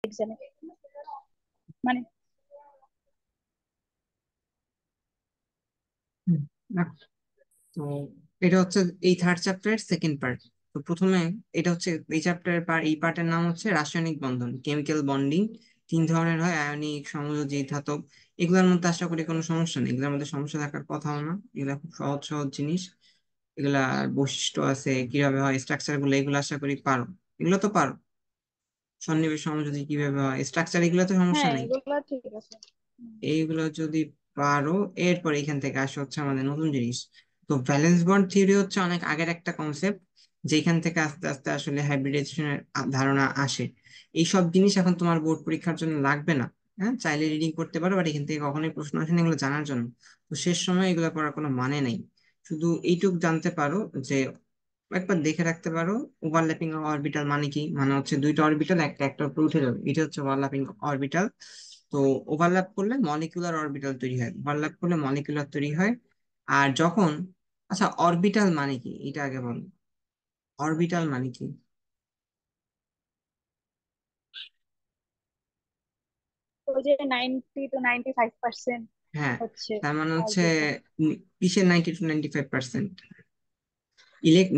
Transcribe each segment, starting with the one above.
এক্সামে মানে হুম, রাখ। তো এটা হচ্ছে এই থার্ড চ্যাপ্টারের সেকেন্ড পার্ট। তো প্রথমে এটা হচ্ছে এই চ্যাপ্টারের এই পার্টের নাম হচ্ছে রাসায়নিক বন্ধন, কেমিক্যাল বন্ডিং। তিন ধরনের হয়: আয়নিক, সমযোজী, ধাতব। এগুলোর মধ্যে আশা করি কোনো সমস্যা নেই, এগুলোর মধ্যে সমস্যা থাকার কথাও না। এগুলা খুব সহজ সহজ জিনিস। এগুলা বৈশিষ্ট্য আছে কিভাবে হয়, স্ট্রাকচার গুলো, এগুলো আশা করি পারো। এগুলো তো পারো, সন্নিবেশ সমযোজী কিভাবে হয়, স্ট্রাকচার, এগুলো তো সমস্যা হ্যাঁ, নেই। এগুলো ঠিক আছে। এইগুলো যদি পারো, এরপর এখান থেকে আসে হচ্ছে আমাদের নতুন জিনিস। তো ভ্যালেন্স বন্ড থিওরি হচ্ছে অনেক আগের একটা কনসেপ্ট, যেখান থেকে আস্তে আস্তে আসলে হাইব্রিডাইজেশনের ধারণা আসে। এই সব জিনিস এখন তোমার বোর্ড পরীক্ষার জন্য লাগবে না। হ্যাঁ, চাইলে রিডিং করতে পারো, বাট এখান থেকে কখনোই প্রশ্ন আসে না এগুলো জানার জন্য। তো শেষ সময় এগুলো পড়ার কোনো মানে নেই। শুধু এইটুক জানতে পারো যে একবার দেখে রাখতে পারো ওভারল্যাপিং অরবিটাল মানে কি। মানে হচ্ছে দুইটা অরবিটাল একটা একটা উপরে উঠে যাবে, এটা হচ্ছে ওভারল্যাপিং অরবিটাল। তো ওভারল্যাপ করলে মলিকিউলার অরবিটাল তৈরি হয়, ওভারল্যাপ করলে মলিকিউলার তৈরি হয়। আর যখন, আচ্ছা অরবিটাল মানে কি এটা আগে বলো, অরবিটাল মানে কি? ওই যে 90 to 95% হ্যাঁ, হচ্ছে তার মানে হচ্ছে অরবিটাল। কিসের 90 to 95%?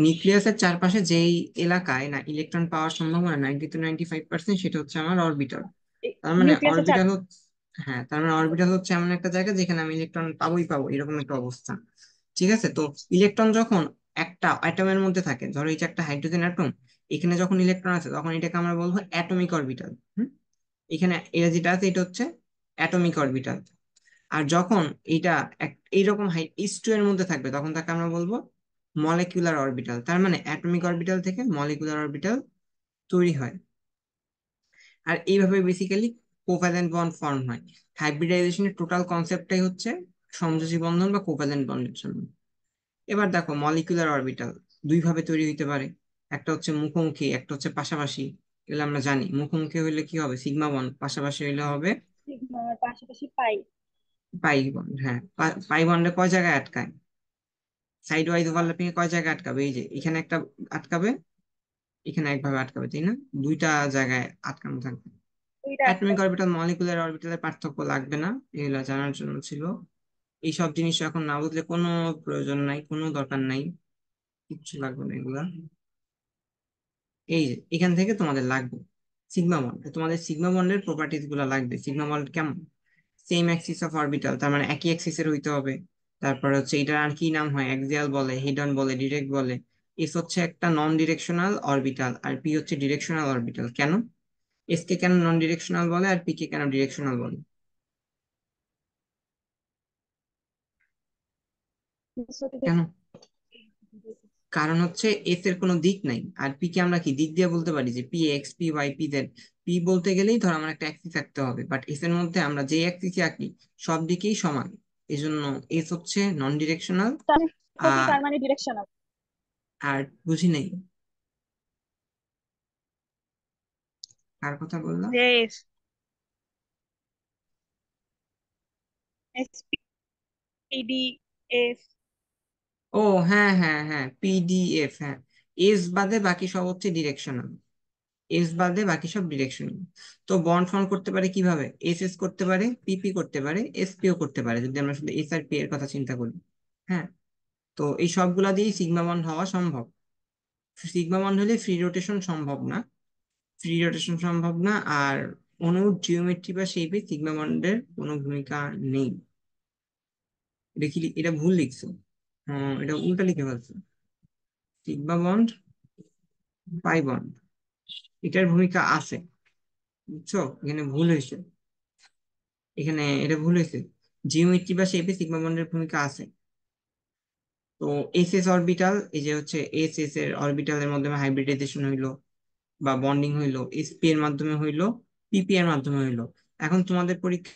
নিউক্লিয়াসের চারপাশে যেই এলাকায় না ইলেকট্রন পাওয়ার সম্ভাবনা 90 to 95%, সেটা হচ্ছে আমার অরবিটাল। তার মানে নিউক্লিয়াসের চার। অরবিটাল হচ্ছে, হ্যাঁ তার মানে অরবিটাল হচ্ছে এমন একটা জায়গা যেখানে আমি ইলেকট্রন পাবোই পাবো, এরকম একটা অবস্থা। ঠিক আছে, তো ইলেকট্রন যখন একটা অ্যাটমের মধ্যে থাকে, ধরো এই যে একটা হাইড্রোজেন অ্যাটম, এখানে যখন ইলেকট্রন আছে তখন এটাকে আমরা বলবো অ্যাটমিক অরবিটাল। এখানে এটা যেটা আছে এটা হচ্ছে অ্যাটমিক অরবিটাল। আর যখন এটা এইরকম S2 এর মধ্যে থাকবে তখন তাকে আমরা বলবো মলিকিউলার অরবিটাল। তার মানে অ্যাটমিক অরবিটাল থেকে মলিকিউলার অরবিটাল তৈরি হয়। আর এইভাবে বেসিক্যালি কোভ্যালেন্ট বন্ড ফর্ম হয়। হাইব্রিডাইজেশনের টোটাল কনসেপ্টটাই হচ্ছে সমযোজী বন্ধন বা কোভ্যালেন্ট বন্ডের জন্য। এবার দেখো মলিকিউলার অরবিটাল দুই ভাবে তৈরি হইতে পারে। একটা হচ্ছে মুখোমুখি, একটা হচ্ছে পাশাপাশি। এগুলো আমরা জানি, মুখোমুখি হইলে কি হবে সিগমা বন্ড, পাশাপাশি হইলে হবে সিগমার পাশাপাশি পাই। Pi bond. হ্যাঁ, পাই বন্ডে কয় জায়গায় আটকায়, সাইড ওয়াইজ ওভারল্যাপিং এ কয় জায়গায় আটকাবে? এই যে এখানে একটা আটকাবে, এখানে একভাবে আটকাবে, তাই না? দুইটা জায়গায় আটকানো থাকবে। দুইটা অ্যাটমিক আটকায়। অরবিটাল মলিকুলার অরবিটালের পার্থক্য লাগবে না, এগুলো জানার জন্য ছিল। এইসব জিনিস এখন না বুঝলে কোনো প্রয়োজন নাই, কোনো দরকার নাই, কিচ্ছু লাগবে না এগুলা। এই যে এখান থেকে তোমাদের লাগবে সিগমা বন্ড, তোমাদের সিগমা বন্ডের প্রপার্টিজ গুলা লাগবে। সিগমা বন্ড কেমন? সেম অ্যাক্সিস অফ অরবিটাল, তার মানে একই অ্যাক্সিসের হইতে হবে। তারপরে হচ্ছে এটার আর কি নাম হয়, অ্যাক্সিয়াল বলে, হিডন বলে, ডিরেক্ট বলে। এস হচ্ছে একটা নন ডিরেকশনাল অরবিটাল, আর পি হচ্ছে ডিরেকশনাল অরবিটাল। কেন এস কে কেন নন ডিরেকশনাল বলে আর পি কে কেন ডিরেকশনাল বলে? কেন? কারণ হচ্ছে এস এর কোনো দিক নাই, আর পি কে আমরা কি দিক দিয়ে বলতে পারি যে p x, p y, p z. P বলতে গেলেই ধর আমার একটা অ্যাক্সিস আঁকতে হবে, বাট এস এর মধ্যে আমরা যে অ্যাক্সিসে আঁকি সব দিকেই সমান। এই জন্য এস হচ্ছে নন ডিরেকশনাল। প্রতীক আর তার মানে ডিরেকশনাল। আর বুঝি নেই কার কথা বললাম। যে SPD ও হ্যাঁ হ্যাঁ হ্যাঁ, পিডিএফ, হ্যাঁ। এস বাদে বাকি সব হচ্ছে ডিরেকশনাল, এস বাদে বাকি সব ডিরেকশনাল। তো বন্ড ফর্ম করতে পারে কিভাবে? এস এস করতে পারে, পিপি করতে পারে, এসপিও করতে পারে, যদি আমরা শুধু এস আর পি এর কথা চিন্তা করি। হ্যাঁ, তো এই সবগুলা দিয়ে সিগমা বন্ড হওয়া সম্ভব। সিগমা বন্ড হলে ফ্রি রোটেশন সম্ভব না, ফ্রি রোটেশন সম্ভব না। আর অণুর জিওমেট্রি বা শেপে সিগমা বন্ডের কোনো ভূমিকা নেই। এটা কি এটা ভুল লিখছো? হ্যাঁ, এটা উল্টা লিখে ফেলছো। সিগমা বন্ড, পাই বন্ড, এটার ভূমিকা আছে, বুঝছো? এখানে ভুল হয়েছে, এখানে এটা ভুল হয়েছে। জিওমেট্রি বা শেপে সিগমা বন্ডের ভূমিকা আছে। তো এস এস অরবিটাল, এই যে হচ্ছে এস এস এর অরবিটালের মাধ্যমে হাইব্রিডাইজেশন হইলো বা বন্ডিং হইলো, এসপি এর মাধ্যমে হইলো, পিপি এর মাধ্যমে হইলো। এখন তোমাদের পরীক্ষা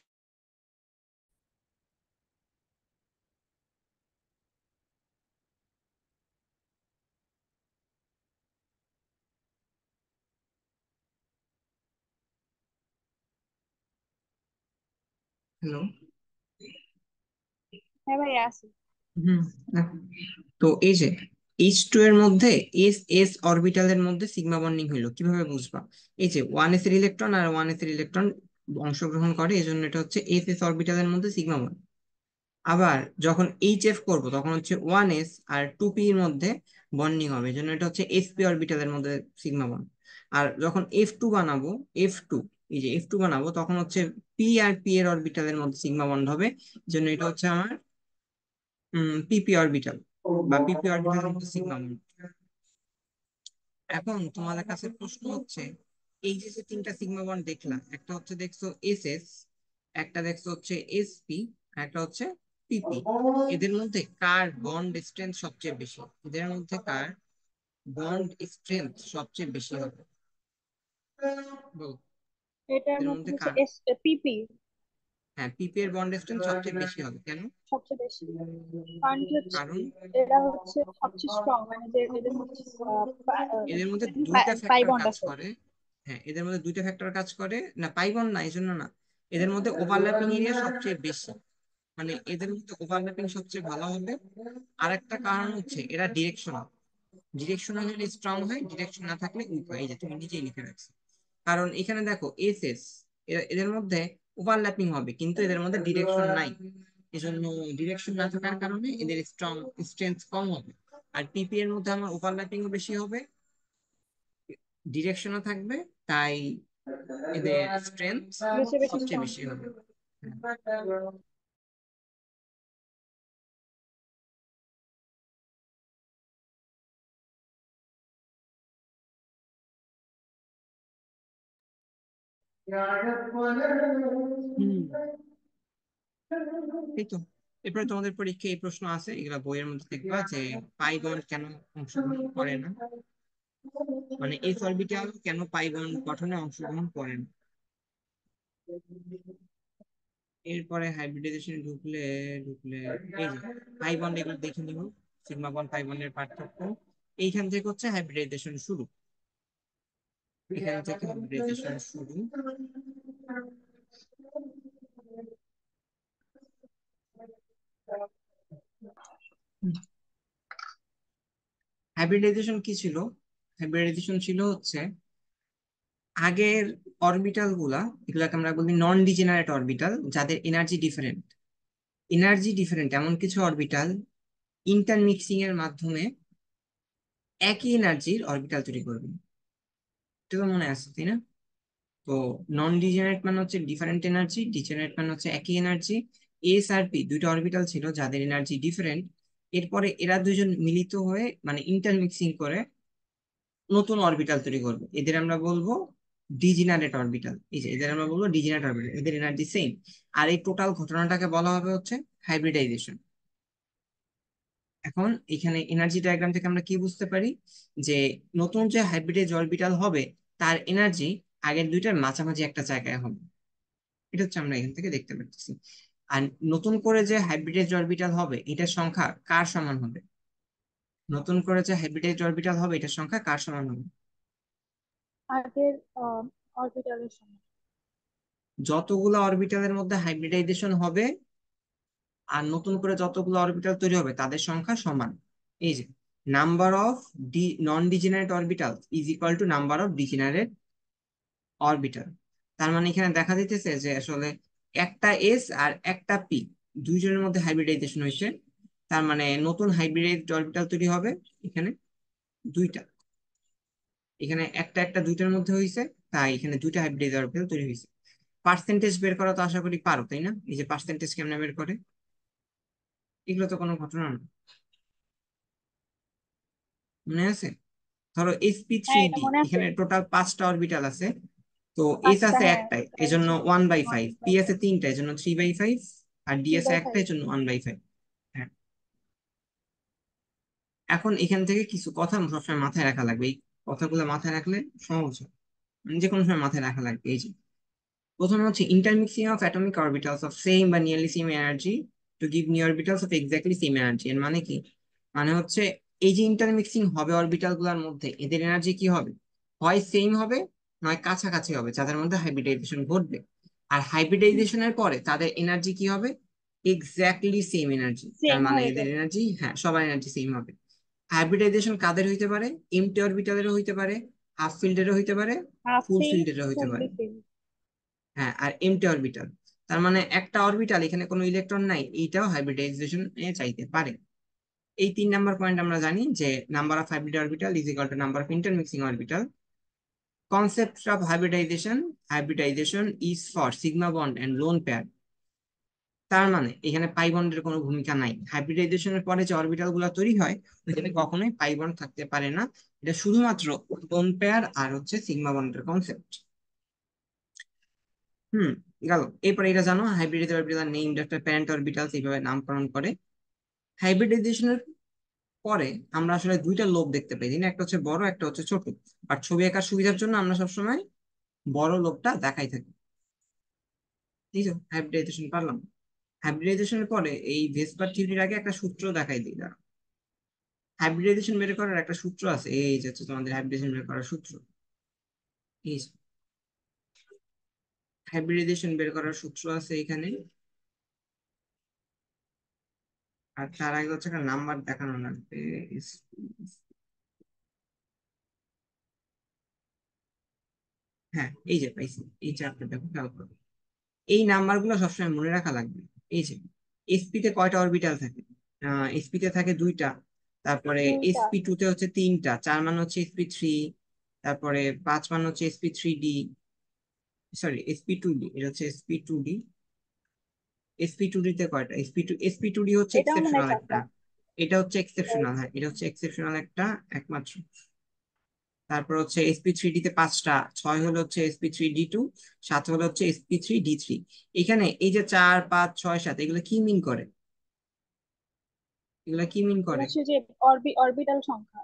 হলো। হ্যাঁ ভাই আছে। হুম, দেখো, তো এই যে H2 এর মধ্যে এস এস অরবিটালের মধ্যে সিগমা বন্ডিং হইলো, কিভাবে বুঝবা? এই যে 1s এর ইলেকট্রন আর 1s এর ইলেকট্রন অংশগ্রহণ করে, এই জন্য এটা হচ্ছে এস এস অরবিটালের মধ্যে সিগমা বন্ড। আবার যখন এইচ এফ করবো তখন হচ্ছে 1s আর 2p এর মধ্যে বন্ডিং হবে, এই জন্য এটা হচ্ছে sp অরবিটালের মধ্যে সিগমা বন্ড। আর যখন F2 বানাবো, F2, এই যে F2 বানাবো তখন হচ্ছে পি আর পি এর অরবিটালের মধ্যে সিগমা বন্ড হবে, এই জন্য এটা হচ্ছে আমার পিপি অরবিটাল বা পিপি অরবিটালের মধ্যে সিগমা বন্ড। এখন তোমাদের কাছে প্রশ্ন হচ্ছে, এই যে যে তিনটা সিগমা বন্ড দেখলাম, একটা হচ্ছে দেখছো এস এস, একটা দেখছো হচ্ছে এসপি, একটা হচ্ছে পিপি, এদের মধ্যে কার বন্ড স্ট্রেংথ সবচেয়ে বেশি? এদের মধ্যে কার বন্ড স্ট্রেংথ সবচেয়ে বেশি হবে? বলো। এটার এদের মধ্যে মধ্যে হচ্ছে কার? পিপি হ্যাঁ, পিপি এর বন্ড স্ট্রেংথ সবচেয়ে বেশি হবে, কেন? সবচেয়ে বেশি। কারণ কি হচ্ছে, কারণ এরা হচ্ছে সবচেয়ে স্ট্রং, মানে যে এদের মধ্যে এদের মধ্যে দুইটা পাই ফ্যাক্টর বন্ড কাজ আছে। করে। হ্যাঁ, এদের মধ্যে দুইটা ফ্যাক্টর কাজ করে, না পাইবন না এই জন্য না, এদের মধ্যে ওভারল্যাপিং এরিয়া সবচেয়ে বেশি, মানে এদের মধ্যে ওভারল্যাপিং সবচেয়ে ভালো হবে। আর একটা কারণ হচ্ছে এরা ডিরেকশনাল, ডিরেকশনাল হলে স্ট্রং হয়, ডিরেকশন না থাকলে উইক হয়, এই যে তুমি নিজেই লিখে রাখছো। কারণ এখানে দেখো এস এস, এদের মধ্যে ওভারল্যাপিং হবে কিন্তু এদের মধ্যে ডিরেকশন নাই, এজন্য ডিরেকশন না থাকার কারণে এদের স্ট্রং স্ট্রেংথ কম হবে। আর পিপি এর মধ্যে আমার ওভারল্যাপিং বেশি হবে, ডিরেকশনও থাকবে, তাই এদের স্ট্রেংথ বেশি বেশি সবচেয়ে স্ট্রং। বেশি হবে। হুম, এই তো। এরপরে তোমাদের পরীক্ষায় এই প্রশ্ন আছে, এগুলা বইয়ের মধ্যে দেখবা যে পাই বন্ড কেন অংশগ্রহণ করে না, মানে এস অরবিটাল কেন পাই বন্ড গঠনে অংশগ্রহণ করে না। এরপরে হাইব্রিডাইজেশন ঢুকলে ঢুকলে এই যে পাই বন্ড, এগুলো দেখে নিব, সিগমা বন্ড পাই বন্ডের পার্থক্য। এইখান থেকে হচ্ছে হাইব্রিডাইজেশন শুরু, এখান থেকে হাইব্রিডাইজেশন শুরু। হাইব্রিডাইজেশন কি ছিল? হাইব্রিডাইজেশন ছিল হচ্ছে আগের অরবিটাল গুলা, এগুলাকে আমরা বলি নন ডিজেনারেট অরবিটাল, যাদের এনার্জি ডিফারেন্ট, এনার্জি ডিফারেন্ট এমন কিছু অরবিটাল ইন্টারমিক্সিং এর মাধ্যমে একই এনার্জির অরবিটাল তৈরি করবে। এটা তো মনে আছে, তাই না? তো নন ডিজেনারেট মানে হচ্ছে ডিফারেন্ট এনার্জি, ডিজেনারেট মানে হচ্ছে একই এনার্জি। এস আর পি দুইটা অরবিটাল ছিল যাদের এনার্জি ডিফারেন্ট, এরপরে এরা দুজন মিলিত হয়ে মানে ইন্টারমিক্সিং করে নতুন অরবিটাল তৈরি করবে, এদের আমরা বলবো ডিজেনারেট অরবিটাল। এই যে এদের আমরা বলবো ডিজেনারেট অরবিটাল, এদের এনার্জি সেম। আর এই টোটাল ঘটনাটাকে বলা হবে হচ্ছে হাইব্রিডাইজেশন। এখন এখানে এনার্জি ডায়াগ্রাম থেকে আমরা কি বুঝতে পারি, যে নতুন যে হাইব্রিডাইজ অরবিটাল হবে তার এনার্জি আগের দুইটার মাঝামাঝি একটা জায়গায় হবে, এটা হচ্ছে আমরা এখান থেকে দেখতে পাচ্ছি। আর নতুন করে যে হাইব্রিডাইজ অরবিটাল হবে এটার সংখ্যা কার সমান হবে? নতুন করে যে হাইব্রিডাইজ অরবিটাল হবে এটার সংখ্যা কার সমান হবে? আগের অরবিটালের সময়। যতগুলো অরবিটালের মধ্যে হাইব্রিডাইজেশন হবে আর নতুন করে যতগুলো অরবিটাল তৈরি হবে তাদের সংখ্যা সমান। এই যে number of non degenerate orbital is equal to number of degenerate orbital. তার মানে এখানে দেখা দিতেছে যে আসলে একটা এস আর একটা পি দুইজনের মধ্যে হাইব্রিডাইজেশন হয়েছে, তার মানে নতুন হাইব্রিড অরবিটাল তৈরি হবে এখানে দুইটা, এখানে একটা একটা দুইটার মধ্যে হয়েছে, তাই এখানে দুইটা হাইব্রিড অরবিটাল তৈরি হয়েছে। পার্সেন্টেজ বের করা তো আশা করি পারো, তাই না? এই যে পার্সেন্টেজ কেমনে বের করে, এগুলো তো কোনো ঘটনা না, মনে আছে? ধরো sp3d, হ্যাঁ, এটা মনে আছে। এখানে টোটাল 5টা অরবিটাল আছে, তো এস পাঁচটা, আছে হ্যাঁ, একটাই তাই এজন্য হচ্ছে 1/5, পি 1/5, আছে তিনটা এজন্য 3/5, আর ডি থ্রি আছে বাই একটা ফাইভ এজন্য 1/5। হ্যাঁ, এখন এখান থেকে কিছু কথা সবসময় মাথায় রাখা লাগবে, এই কথাগুলো মাথায় রাখলে সহজ হয়, মানে যে কোনো সময় মাথায় রাখা লাগবে। এই যে প্রথমে হচ্ছে intermixing of atomic orbitals of same বা nearly same energy to give new orbitals of exactly same energy. এর মানে কি? মানে হচ্ছে এই যে ইন্টারমিক্সিং হবে অরবিটাল গুলোর মধ্যে এদের এনার্জি কি হবে, হয় সেম হবে নয় কাছাকাছি হবে, যাদের মধ্যে হাইব্রিডাইজেশন ঘটবে। আর হাইব্রিডাইজেশনের পরে তাদের এনার্জি কি হবে? এক্স্যাক্টলি সেম এনার্জি, তার সেম মানে হয়ে এদের যাবে। এনার্জি, হ্যাঁ, সবার এনার্জি সেম হবে। হাইব্রিডাইজেশন কাদের হইতে পারে? এমটি অরবিটালেরও হইতে পারে, হাফ ফিল্ডেরও হইতে পারে, হাফ ফুল ফিল্ড, ফিল্ডেরও হইতে পারে। Fully field. হ্যাঁ, আর এমটি অরবিটাল, তার মানে একটা অরবিটাল এখানে কোনো ইলেকট্রন নাই, এইটাও হাইব্রিডাইজেশন এ চাইতে পারে। এই 3 নাম্বার পয়েন্ট আমরা জানি যে number of hybrid orbital is equal to number of intermixing orbital. Concept of hybridisation is for sigma bond and lone pair. তার মানে এখানে পাই বন্ডের কোনো ভূমিকা নাই। হাইব্রিডাইজেশনের পরে যে অরবিটাল গুলো তৈরি হয় ওইখানে কখনোই পাই বন্ড থাকতে পারে না। এটা শুধুমাত্র লোন পেয়ার আর হচ্ছে সিগমা বন্ডের কনসেপ্ট। হুম, গেল। এরপরে এটা জানো, hybrid orbital named after parent orbitals এইভাবে নামকরণ করে। হাইব্রিডাইজেশনের পরে আমরা আসলে দুইটা লোব দেখতে পাই, একটা হচ্ছে বড়, একটা হচ্ছে ছোট। আর ছবি আঁকার সুবিধার জন্য আমরা সবসময় বড় লোবটা দেখাই থাকি। ঠিক আছে, হাইব্রিডাইজেশন পারলাম। হাইব্রিডাইজেশনের পরে এই ভেসপার থিওরির আগে একটা সূত্র দেখাই দিই। হাইব্রিডাইজেশন বের করার একটা সূত্র আছে, এই যে হচ্ছে তোমাদের হাইব্রিডাইজেশন বের করার সূত্র। এই হাইব্রিডাইজেশন বের করার সূত্র আছে এখানে। আর তার আগে হচ্ছে একটা নাম্বার দেখানো লাগবে। হ্যাঁ, এই যে পাইছি, এই চারটা দেখো, খেয়াল করো। এই নাম্বার গুলো সবসময় মনে রাখা লাগবে। এই যে এসপি তে কয়টা অরবিটাল থাকে? এসপি তে থাকে দুইটা। তারপরে দুইটা। এসপি টু তে হচ্ছে তিনটা, 4 মান হচ্ছে এসপি 3। তারপরে 5 মান হচ্ছে SP 3 D, sorry SP 2 D, এটা হচ্ছে এসপি 2 ডি। এসপি 2 ডি তে কয়টা? এসপি 2 ডি হচ্ছে এটাও মনে হয় এক্সেপশনাল একটা। চারটা। এটা হচ্ছে এক্সেপশনাল, হ্যাঁ এটা হচ্ছে এক্সেপশনাল একটা একমাত্র। তারপর হচ্ছে এসপি 3 ডি তে 5টা, 6 হলো হচ্ছে এসপি 3 ডি 2, 7 হলো হচ্ছে এসপি 3 ডি 3। এখানে এই যে 4 5 6 7 এগুলো কি মিন করে? এগুলা কি মিন এটা করে? হচ্ছে যে অরবিটাল সংখ্যা।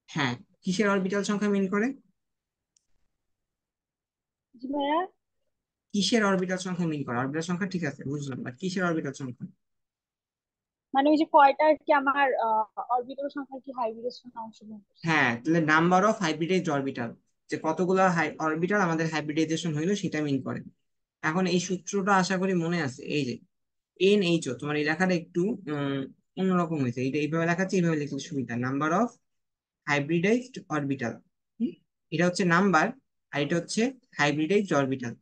হ্যাঁ, কিসের অরবিটাল সংখ্যা মিন করে? জি ভাইয়া। কিসের অরবিটাল সংখ্যা মিন করে? অরবিটাল সংখ্যা ঠিক আছে বুঝলাম, বাট কিসের অরবিটাল সংখ্যা? মানে ওই যে কয়টা আর কি আমার অরবিটাল সংখ্যা কি হাইব্রিডেশন অংশগ্রহণ করছে। হ্যাঁ, তাহলে নাম্বার অফ হাইব্রিডাইজড অরবিটাল, যে কতগুলা অরবিটাল আমাদের হাইব্রিডাইজেশন হইলো সেটা মিন করে। এখন এই সূত্রটা আশা করি মনে আছে। এই যে NHO, তোমার এই লেখাটা একটু অন্যরকম হয়েছে, এটা এইভাবে লেখাচ্ছে, এইভাবে লিখলে সুবিধা। নাম্বার অফ হাইব্রিডাইজড অরবিটাল, এটা হচ্ছে নাম্বার, আর এটা হচ্ছে হাইব্রিডাইজড অরবিটাল।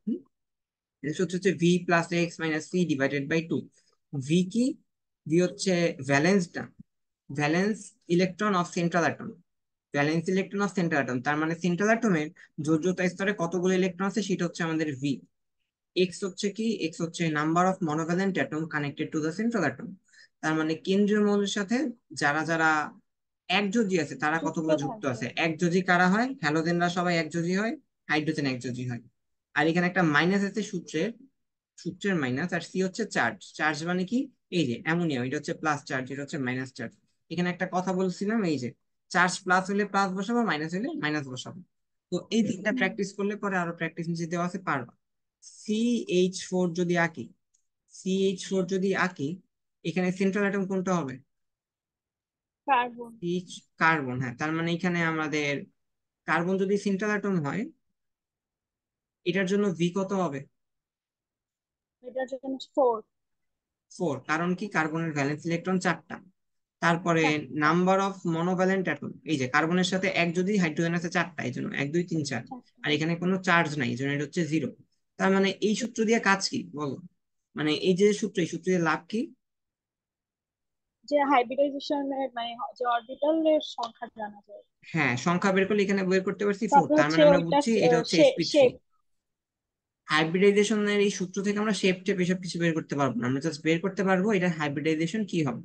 এটা সূত্র হচ্ছে V+X - C/2। ভি কি? ভি হচ্ছে ভ্যালেন্সটা, valence electron of central atom. Valence electron of central atom, তার মানে সেন্ট্রাল অ্যাটমের যোজ্যতা স্তরে কতগুলো ইলেকট্রন আছে সেটা হচ্ছে আমাদের ভি। এক্স হচ্ছে কি? এক্স হচ্ছে number of monovalent atom connected to the central atom. তার মানে কেন্দ্রীয় মৌলের সাথে যারা যারা একযোজি আছে তারা যুক্ত কতগুলো যুক্ত থাকবে। আছে। একযোজি কারা হয়? হ্যালোজেনরা সবাই একযোজি হয়, হাইড্রোজেন একযোজি হয়। আর এখানে একটা মাইনাস আছে সূত্রের, সূত্রের মাইনাস। আর সি হচ্ছে চার্জ, চার্জ মানে কি? এই যে অ্যামোনিয়া, এটা হচ্ছে প্লাস চার্জ, এটা হচ্ছে মাইনাস চার্জ। এখানে একটা কথা বলছিলাম, এই যে চার্জ প্লাস হলে প্লাস বসাবো, মাইনাস হলে মাইনাস বসাবো। তো এই তিনটা হুম। প্র্যাকটিস করলে পরে আরো প্র্যাকটিস নিচে দেওয়া আছে, পারবা। CH4 যদি আঁকি, CH4 যদি আঁকি, এখানে সেন্ট্রাল অ্যাটম কোনটা হবে? কার্বন। H, carbon. হ্যাঁ, তার মানে এখানে আমাদের কার্বন যদি সেন্ট্রাল অ্যাটম হয়, এটার জন্য ভি কত হবে? এটার জন্য 4। 4। কারণ কি? কার্বনের ভ্যালেন্স ইলেকট্রন 4টা। তারপরে চারটা। নাম্বার অফ মনোভ্যালেন্ট অ্যাটম, এই যে কার্বনের সাথে এক যদি, হাইড্রোজেন আছে 4টা, এই জন্য 1 2 3 4। চারটা। আর এখানে কোনো চার্জ নাই, এই জন্য এটা হচ্ছে 0। তার মানে এই সূত্র দিয়ে কাজ কি বলো? মানে এই যে সূত্র, এই সূত্র দিয়ে লাভ কি? যে হাইব্রিডাইজেশনের মানে যে অরবিটালের সংখ্যা জানা যায়। হ্যাঁ, সংখ্যা বের করলে এখানে বের করতে পারছি 4, তারপর তার হচ্ছে মানে আমরা ওইটা বুঝছি এটা হচ্ছে sp3। শেপ। হাইব্রিডাইজেশনের এই সূত্র থেকে আমরা শেপ টেপ এসব কিছু বের করতে পারবো না, আমরা জাস্ট বের করতে পারবো এটা হাইব্রিডাইজেশন কি হবে।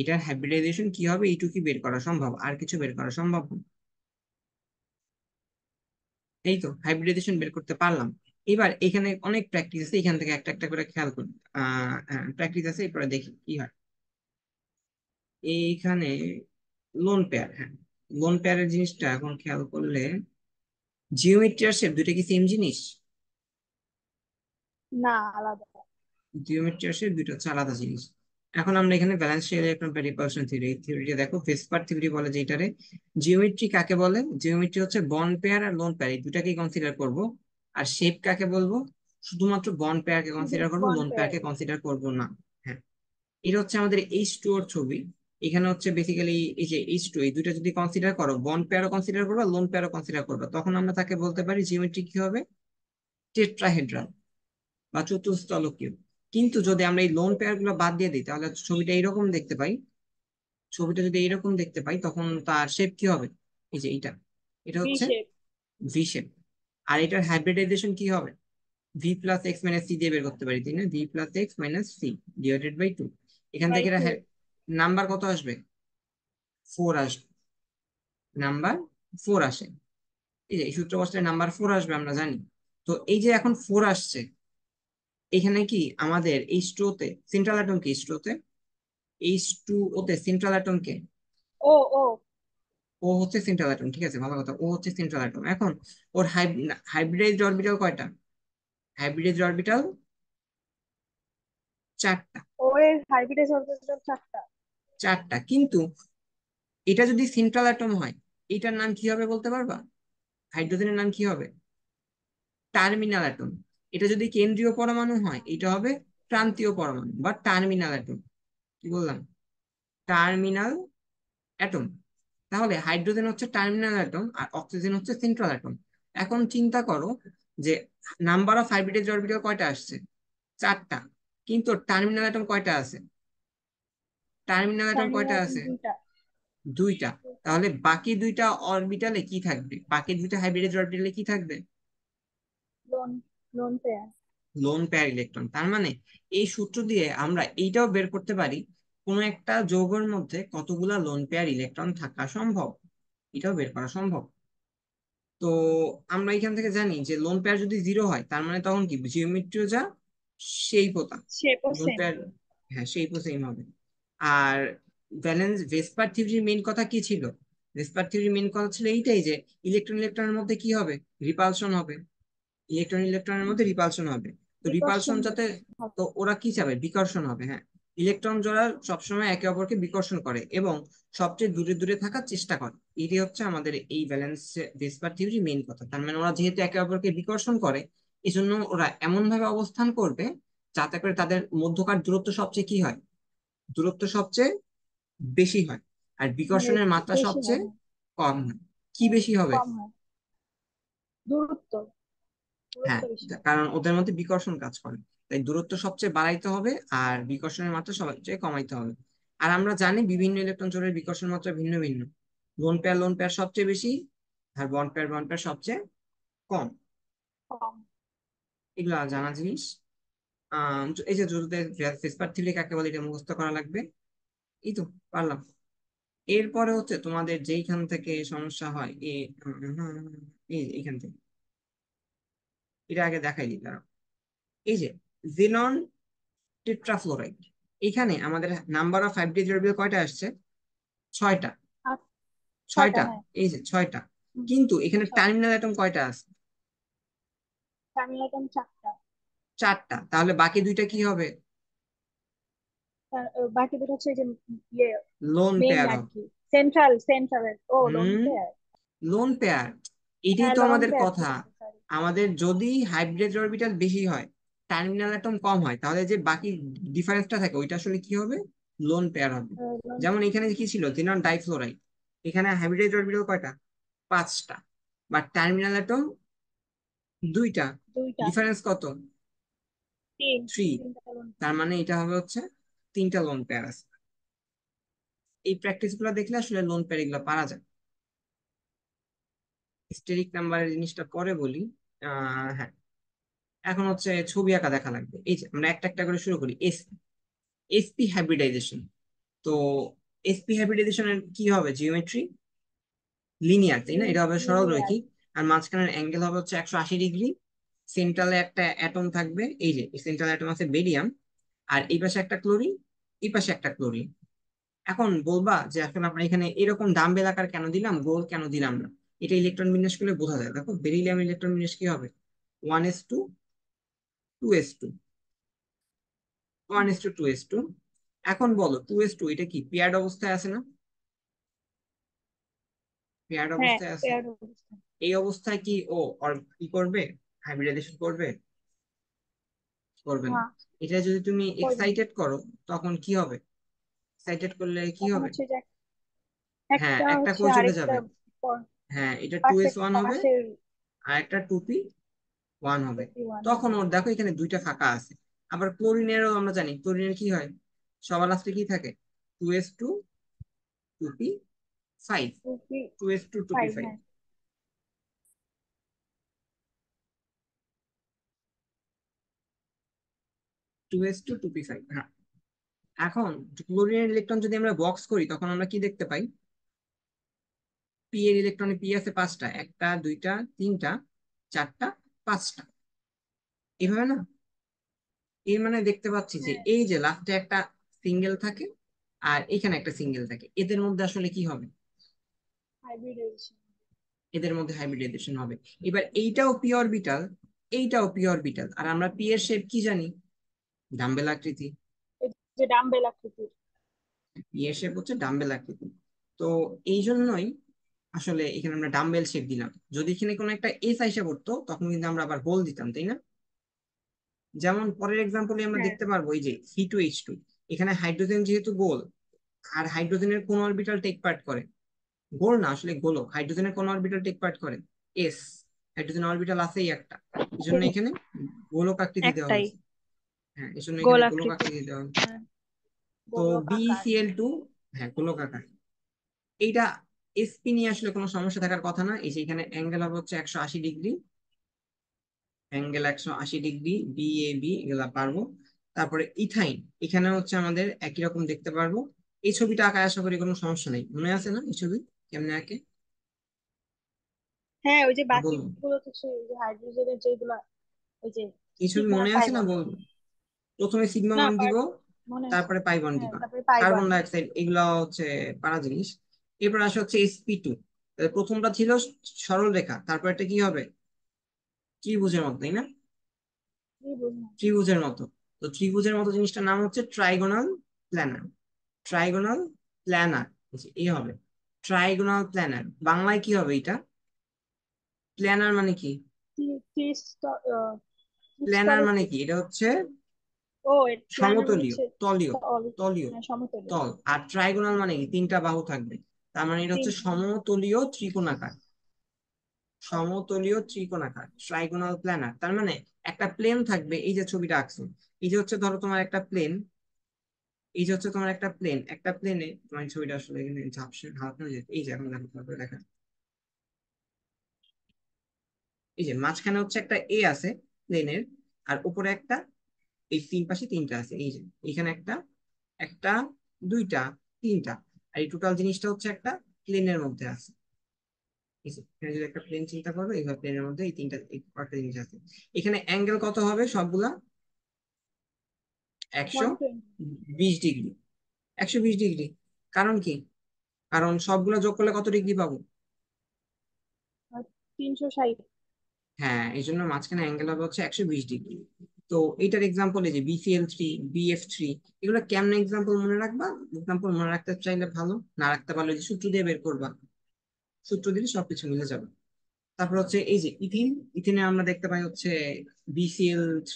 এটার হাইব্রিডাইজেশন কি হবে এইটুকুই বের করা সম্ভব, আর কিছু বের করা সম্ভব না। এই তো হাইব্রিডাইজেশন বের করতে পারলাম। এবার এখানে অনেক প্র্যাকটিস আছে, এখান থেকে একটা একটা করে খেয়াল করি। প্র্যাকটিস আছে, এরপরে দেখি কি হয়। এইখানে লোন পেয়ার, হ্যাঁ লোন পেয়ারের জিনিসটা এখন খেয়াল করলে, জিওমেট্রি আর শেপ দুইটা কি সেম জিনিস? না, আলাদা। জিওমেট্রি আর শেপ দুইটা হচ্ছে আলাদা জিনিস। এখন আমরা এখানে valence shell electron pair repulsion theory, এই থিওরিটা দেখো, ভেসপার থিওরি বলে যেটারে। জিওমেট্রি কাকে বলে? জিওমেট্রি হচ্ছে বন্ড পেয়ার আর লোন পেয়ার এই দুটাকেই কনসিডার করব। আর শেপ কাকে বলবো? শুধুমাত্র বন্ড পেয়ারকে শুধু কনসিডার করবো, বন্ড লোন পেয়ার। পেয়ারকে কনসিডার করব না। হ্যাঁ, এটা হচ্ছে আমাদের H2O ছবি। এখানে হচ্ছে বেসিক্যালি এই যে H2, এই দুইটা যদি কনসিডার করো, বন্ড পেয়ারও কনসিডার করবা, লোন পেয়ারও কনসিডার করবা, তখন আমরা তাকে বলতে পারি জিওমেট্রি কি হবে, টেট্রাহেড্রাল বা চতুস্তলকীয়। কিন্তু যদি আমরা এই লোন পেয়ার গুলো বাদ দিয়ে দিই, তাহলে ছবিটা এইরকম দেখতে পাই। ছবিটা যদি এইরকম দেখতে পাই, তখন তার শেপ কি হবে, এই যে এইটা, এটা বি হচ্ছে শেপ। V shape. আর এটার হাইব্রিডাইজেশন কি হবে, V plus X minus C দিয়ে বের করতে পারি, তাই না? V plus X minus C divided by two. এখান বাই থেকে এটা টু। নাম্বার কত আসবে, 4 আসবে, নাম্বার 4 আসে। এই যে এই সূত্র বসালে নাম্বার 4 আসবে, আমরা জানি। তো এই যে এখন 4 আসছে, এখানে কি আমাদের এইচ টু তে সেন্ট্রাল অ্যাটম কি, এইচ টু ওতে সেন্ট্রাল অ্যাটম কে, ও ও। ও হচ্ছে সেন্ট্রাল অ্যাটম, ঠিক আছে, ভালো কথা, ও হচ্ছে সেন্ট্রাল অ্যাটম। এখন ওর হাইব্রিডাইজড অরবিটাল কয়টা, হাইব্রিডাইজড অরবিটাল 4টা। ও এর হাইব্রিডাইজ অরবিটাল চারটা। 4টা, কিন্তু এটা যদি সেন্ট্রাল অ্যাটম হয়, এটার নাম কি হবে বলতে পারবা? হাইড্রোজেনের নাম কি হবে, টার্মিনাল অ্যাটম। এটা যদি কেন্দ্রীয় পরমাণু হয়, এটা হবে প্রান্তীয় পরমাণু বা টার্মিনাল অ্যাটম। কি বললাম, টার্মিনাল অ্যাটম। তাহলে হাইড্রোজেন হচ্ছে টার্মিনাল অ্যাটম আর অক্সিজেন হচ্ছে সেন্ট্রাল অ্যাটম। এখন চিন্তা করো যে নাম্বার অফ হাইব্রিডাইজ অরবিটাল কয়টা আসছে, 4টা, কিন্তু টার্মিনাল অ্যাটম কয়টা আছে, টার্মিনাল অ্যাটম কয়টা টার্মিনাল আছে, দুইটা। 2টা। তাহলে বাকি 2টা অরবিটালে কি থাকবে, বাকি 2টা হাইব্রিডাইজ অরবিটালে কি থাকবে, loan lone pair. Lone pair electron. তার মানে এই সূত্র দিয়ে আমরা এইটাও বের করতে পারি, কোনো একটা যৌগের মধ্যে কতগুলা লোন পেয়ার ইলেকট্রন থাকা সম্ভব, এটাও বের করা সম্ভব। তো আমরা এখান থেকে জানি যে লোন পেয়ার যদি 0 হয়, তার মানে তখন কি জিওমেট্রিও যা, সেই পোতা, শেপও লোন সেম। পেয়ার, হ্যাঁ সেই সেম হবে। আর ভ্যালেন্স ভেসপার থিওরির মেইন কথা কি ছিল, ভেসপার থিওরির মেইন কথা ছিল এইটাই যে ইলেকট্রন ইলেকট্রনের মধ্যে কি হবে, রিপালশন হবে, ইলেকট্রন ইলেকট্রনের মধ্যে রিপালশন হবে। তো রিপালশন বিকর্ষণ যাতে, হবে। তো ওরা কি চাবে, বিকর্ষণ হবে, হ্যাঁ। ইলেকট্রন জোড়া সবসময় একে অপরকে বিকর্ষণ করে এবং সবচেয়ে দূরে দূরে থাকার চেষ্টা করে। এটি হচ্ছে আমাদের এই ভ্যালেন্স ভেসপার থিওরি মেইন কথা। তার মানে ওরা যেহেতু একে অপরকে বিকর্ষণ করে, এই জন্য ওরা এমন ভাবে অবস্থান করবে যাতে করে তাদের মধ্যকার দূরত্ব সবচেয়ে কি হয়, দূরত্ব সবচেয়ে বেশি হয়, আর মানে বিকর্ষণের মাত্রা বেশি হয়, সবচেয়ে হ্যাঁ। কম হয়। কি হ্যাঁ, বেশি হবে, কম হয়। দূরত্ব। দূরত্ব হ্যাঁ, বেশি হয়। কারণ ওদের মধ্যে বিকর্ষণ কাজ করে, তাই দূরত্ব সবচেয়ে বাড়াইতে হবে আর বিকর্ষণের মাত্রা সবচেয়ে কমাইতে হবে। আর আমরা জানি বিভিন্ন ইলেকট্রন জোড়ের বিকর্ষণ মাত্রা ভিন্ন ভিন্ন, লোন পেয়ার সবচেয়ে বেশি, আর বন্ড পেয়ার সবচেয়ে কম। কম। এগুলো জানা জিনিস। তো এই যে ভেসপার থিওরি কাকে বলে, এটা মুখস্থ করা লাগবে। এই তো পারলাম। এরপরে হচ্ছে তোমাদের যেইখান থেকে সমস্যা হয়, এইখান থেকে, এটা আগে দেখাই দিই দাঁড়াও। এই যে জেনন টেট্রাফ্লোরাইড, এখানে আমাদের নাম্বার অফ হাইব্রিড অরবিটাল কয়টা আসছে, 6টা, আর ছয়টা, 6টা, হ্যাঁ। এই যে 6টা। হুম, কিন্তু এখানে ছয়। টার্মিনাল অ্যাটম কয়টা আছে, টার্মিনাল চারটা। 4টা। তাহলে বাকি 2টা কি হবে, বাকি দুটো হচ্ছে যে ইয়ে লোন মেইন পেয়ার আর হবে। কি, সেন্ট্রাল ও লোন হুম, পেয়ার। লোন পেয়ার, এটাই হ্যাঁ, তো লোন আমাদের পেয়ার কথা। ঠিক আছে, সরি। আমাদের যদি হাইব্রিড অরবিটাল বেশি হয়, টার্মিনাল অ্যাটম কম হয়, তাহলে যে বাকি ডিফারেন্সটা থাকে ওইটা আসলে কি হবে, লোন পেয়ার হবে। লোন। যেমন এখানে কি ছিল, জিনন ডাইফ্লোরাইড, এখানে হাইব্রিড অরবিটাল কয়টা, 5টা, বাট টার্মিনাল অ্যাটম 2টা, দুইটা। ডিফারেন্স কত, তিন। 3। তিনটা লোন। তার মানে এটা হবে হচ্ছে 3টা লোন পেয়ার আছে। এই প্র্যাকটিস গুলো দেখলে আসলে লোন পেয়ার এগুলো পারা যায়। স্টেরিক নাম্বারের জিনিসটা পরে বলি। হ্যাঁ, এখন হচ্ছে ছবি আঁকা দেখা লাগবে। এই যে আমরা একটা একটা করে শুরু করি। SP hybridization. তো এসপি হাইব্রিডাইজেশনের কি হবে, জিওমেট্রি লিনিয়ার, তাই না? এটা হবে সরল লিনিয়ার। রৈখিক। আর মাঝখানের অ্যাঙ্গেল হবে হচ্ছে 180 ডিগ্রি। সেন্ট্রালে একটা অ্যাটম থাকবে, এই যে সেন্ট্রাল অ্যাটম আছে বেরিয়াম, আর এই পাশে একটা ক্লোরিন, এই পাশে একটা ক্লোরিন। এখন বলবা যে এখন আমরা এখানে এরকম ডাম্বেল আকার কেন দিলাম, গোল কেন দিলাম না? এটা ইলেকট্রন বিন্যাস করলে বোঝা যায়। দেখো বেরিলিয়াম ইলেকট্রন বিন্যাস কি হবে, 1s2 2s2, 1s2 2s2। এখন বলো 2s2 এটা কি পেয়ার্ড অবস্থায় আছে না, পেয়ার্ড হ্যাঁ, অবস্থায় আছে। পেয়ার অবস্থা। এই অবস্থায় কি ও কি করবে, হাইব্রিডাইজেশন করবে, করবে না। হ্যাঁ, এটা যদি তুমি করবে না। এক্সাইটেড করো, তখন কি হবে, এক্সাইটেড করলে কি তখন হবে? হচ্ছে যে হ্যাঁ, একটা একটা হচ্ছে কোষ চলে আরেকটা যাবে। হ্যাঁ, এটা টু এস পাশের ওয়ান হবে, পাশের আর একটা টু পি ওয়ান হবে। টুপি ওয়ান তখন হবে। ওর দেখো এখানে দুইটা ফাঁকা আছে। আবার ক্লোরিনেরও আমরা জানি ক্লোরিনের কি হয়, সবার লাস্টে কি থাকে? Two S two, two P five, two P two S two, two P five, five, হ্যাঁ। Two S two, two P five. হ্যাঁ, এখন ক্লোরিনের ইলেকট্রন যদি আমরা বক্স করি তখন আমরা কি দেখতে পাই? পি এর ইলেকট্রনে পি আছে পাঁচটা, একটা দুইটা তিনটা চারটা পাঁচটা, এইভাবে না? এর মানে দেখতে পাচ্ছি যে হ্যাঁ, এই যে লাস্টে একটা সিঙ্গেল থাকে আর এখানে একটা সিঙ্গেল থাকে, এদের মধ্যে আসলে কি হবে? হাইব্রিডাইজেশন। এদের মধ্যে হাইব্রিডাইজেশন হবে। এবার এইটাও পি অরবিটাল, এইটাও পি অরবিটাল, আর আমরা পি এর শেপ কি জানি? ডাম্বেল আকৃতি। এই যে ডাম্বেল আকৃতির। পি এর শেপ হচ্ছে ডাম্বেল আকৃতি। তো এই জন্যই আসলে এখানে আমরা ডাম্বেল শেপ দিলাম। যদি এখানে কোনো একটা এস আইসা পড়তো তখন কিন্তু আমরা আবার হোল দিতাম, তাই না? যেমন পরের এক্সাম্পলে আমরা হ্যাঁ, দেখতে পারবো এই যে C2H2, এখানে হাইড্রোজেন যেহেতু গোল, আর হাইড্রোজেনের কোন অরবিটাল টেক পার্ট করে? গোল না, আসলে গোলক। হাইড্রোজেনের কোন অরবিটাল টেক পার্ট করে? এস। হাইড্রোজেন অরবিটাল আছেই একটা, এই জন্য এই এখানে গোলক আকৃতি দেওয়া একটাই হয়েছে। হ্যাঁ, এই জন্য এখানে গোল গোলক আকৃতি। আকৃতি দেওয়া হয়েছে। হ্যাঁ, তো গোলক আকার। BeCl2, হ্যাঁ গোলক আকার। এইটা এসপি নিয়ে আসলে কোনো সমস্যা থাকার কথা না। এই যে এখানে অ্যাঙ্গেল হবে হচ্ছে 180 ডিগ্রি, অ্যাঙ্গেল 180 ডিগ্রি, BAB এগুলা পারবো। তারপরে ইথাইন, এখানে হচ্ছে আমাদের একই রকম দেখতে পারবো। এই ছবিটা আঁকা আশা করি কোনো সমস্যা নেই, মনে আছে না এই ছবি কেমনে আঁকে? হ্যাঁ, ওই যে বাকি বলবো, গুলো তো ওই যে হাইড্রোজেনের যেগুলা, ওই যে এই ছবি সিগমা মনে আছে না পাইবন। বলবো? প্রথমে সিগমা না, ওয়ান দিব, মনে আছে। তারপরে পাই ওয়ান হ্যাঁ, দিবা। তারপরে কার্বন পাইবন। ডাইঅক্সাইড এগুলো হচ্ছে পারা জিনিস। এরপর আসে হচ্ছে sp2। প্রথমটা ছিল সরল রেখা, তারপর এটা কি হবে? ত্রিভুজের মতো, তাই না? কি বুঝলাম। ত্রিভুজের মতো। তো ত্রিভুজের মতো জিনিসটার নাম হচ্ছে ট্রাইগোনাল প্ল্যানার। ট্রাইগোনাল প্ল্যানার, এই হবে ট্রাইগোনাল প্ল্যানার। বাংলায় কি হবে এটা? প্ল্যানার মানে কি? প্ল্যানার মানে ত্রিস্তরকী। কি? এটা হচ্ছে ও, প্ল্যানার সমতলীয়, হচ্ছে তলীয়, তল। তলীয়, হ্যাঁ, সমতলীয়। তল। আর ট্রাইগোনাল মানে কি? তিনটা বাহু থাকবে, তার মানে এটা হচ্ছে তিনটা। সমতলীয় ত্রিকোণাকার। সমতলীয় ত্রিকোণাকার ট্রাইগোনাল প্ল্যানার, তার মানে একটা প্লেন থাকবে। এই যে ছবিটা আঁকছো, এই যে হচ্ছে ধরো তোমার একটা প্লেন, এই যে হচ্ছে তোমার একটা প্লেন, একটা প্লেনে তোমার এই ছবিটা আসলে এখানে ঝাপসা হালকা হয়ে যেত। এই যে এখন দেখো, তারপরে দেখা, এই যে মাঝখানে হচ্ছে একটা এ আছে প্লেনের, আর উপরে একটা, এই তিন পাশে তিনটা আছে। এই যে এখানে একটা, একটা দুইটা তিনটা, আর এই টোটাল জিনিসটা হচ্ছে একটা প্লেনের মধ্যে আছে। এই যে এখানে যদি একটা প্লেন চিন্তা করো, এইভাবে প্লেনের মধ্যে এই তিনটা, এই কয়েকটা জিনিস আছে। এখানে অ্যাঙ্গেল কত হবে সবগুলা? একশো 120। বিশ ডিগ্রি 120 ডিগ্রি। কারণ কি? কারণ সবগুলা যোগ করলে কত ডিগ্রি পাবো? আর 360। হ্যাঁ, এই জন্য মাঝখানে অ্যাঙ্গেল হবে হচ্ছে 120 ডিগ্রি। তো এইটার এক্সাম্পল এই যে BCl3, BF3, এগুলো কেমন এক্সাম্পল মনে রাখবা? এক্সাম্পল মনে রাখতে চাইলে ভালো, না রাখতে পারলে যে সূত্র দিয়ে বের করবা, সূত্র দিলে সবকিছু মিলে যাবে। তারপর হচ্ছে এই যে ইথিন, ইথিনে আমরা দেখতে পাই হচ্ছে BCl3,